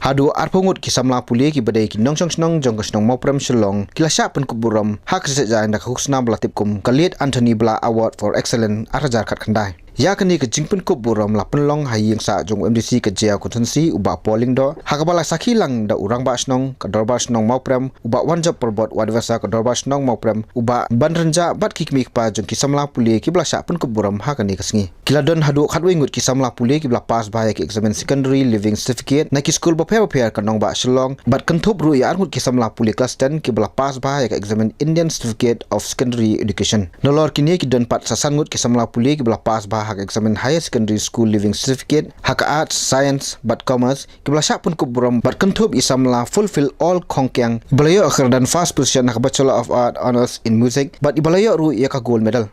Haduh arphew Ngut ki Samla Pule ki badai ki nongshong shnong jong shnong Mawprem Shillong ki sha pynkup burom Rkc-Ai dak Khusnam bla tipkum kaliat Anthony bla award for excellent arajar khat khandai ya kani ke jing pynkup burom la penlong haying sa jong MDC ke jia konsensi uba polling do hakabala sakhi lang da urang ba shnong ka dorba shnong Mawprem uba wanjap perbot wadwasa ka dorba shnong Mawprem uba banrenja bat ki kmik pa jong ki Samla Pule ki bla sha pynkup burom hakani kasngi kiladon Haduh khatwe Ngut ki Samla Pule ki bla pass bahaya ki examen secondary living certificate na ki school bapher ka nong ba Shillong bat kentup ru ya Ngut ki Samla Pule class 10 ki bla pass bahaya ka examen Indian certificate of secondary education nolor kini ki don pat sasan Ngut ki Samla Pule ki bla pass hak examen higher secondary school living certificate hak arts science but commerce kibla syak pun kubrom but kentup isamla fulfill all kongkyang ibalayo akhir dan first position hak bachelor of art honors in music but ibalayo ru ia ka gold medal.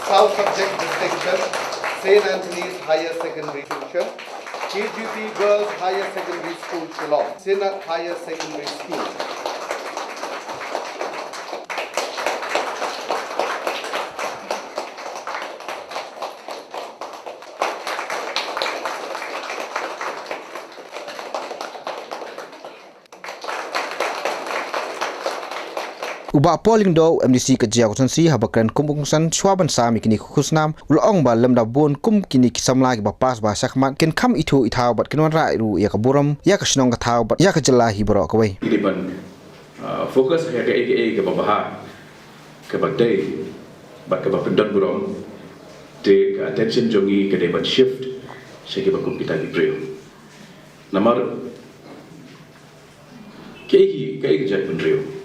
South subject distinction, St. Anthony's Higher Secondary Tuition, KGP Girls Higher Secondary School Shillong, Sinat Higher Secondary School. Uba polling do MDC ke jia konsensi habakran kumbungsan chwaban sami kini Khusnam ulong ba lemda bon kum kini kisamla ki bapas ba sakmat ken kam itu ithaw bat kinwan ra ru ya ka burom ya ka shnong ka thaw bat ya ka jela hi bro ka wei ini ban fokus ya ke ke babaha ke bagdai bat ke bapendon burom take attention jongi ke debat shift segi bakum kita di bril namar ke jai penrio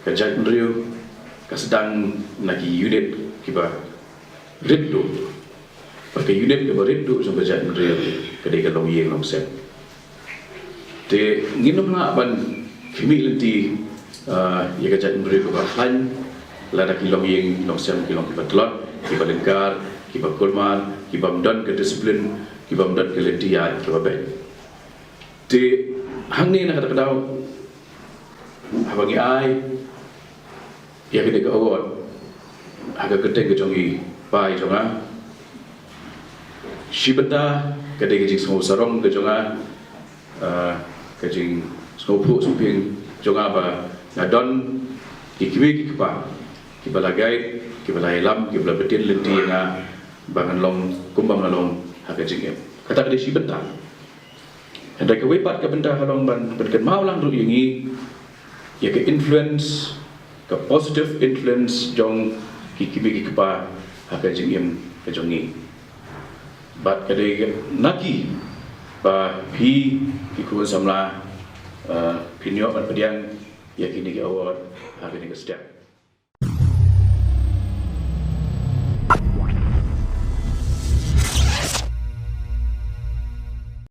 Kajak Rio kasedang nagi unit kiba rindu pakai unit kiba rindu sampai kajak Rio kedai kalong yeng long sen te nginom na ban kimi lenti ya kajak Rio kiba plan lada kilong yeng long sen kilong kiba telot kiba lengkar kiba kulman kiba mdan ke disiplin kiba mdan ke lentian kiba ben te hang ni nak kata kadau habangi ai ya kita ke award agak gede ke jongi pai jonga shibata gede ke jing semua sarong ke jonga ke jing semua pu suping jonga ba ngadon ikiwi kipa kibala guide kibala ilam kibala betin lenti nga bangan long kumbang long agak jing kata ke shibata hendak ke wepat ke benda halong ban berken mau lang ru yangi ya ke influence ke positive influence jong kikibi kipa haka jingim ke jongi bat kade naki ba pi kiku samla pinyo ban pediang yakini ke award haka ni ke step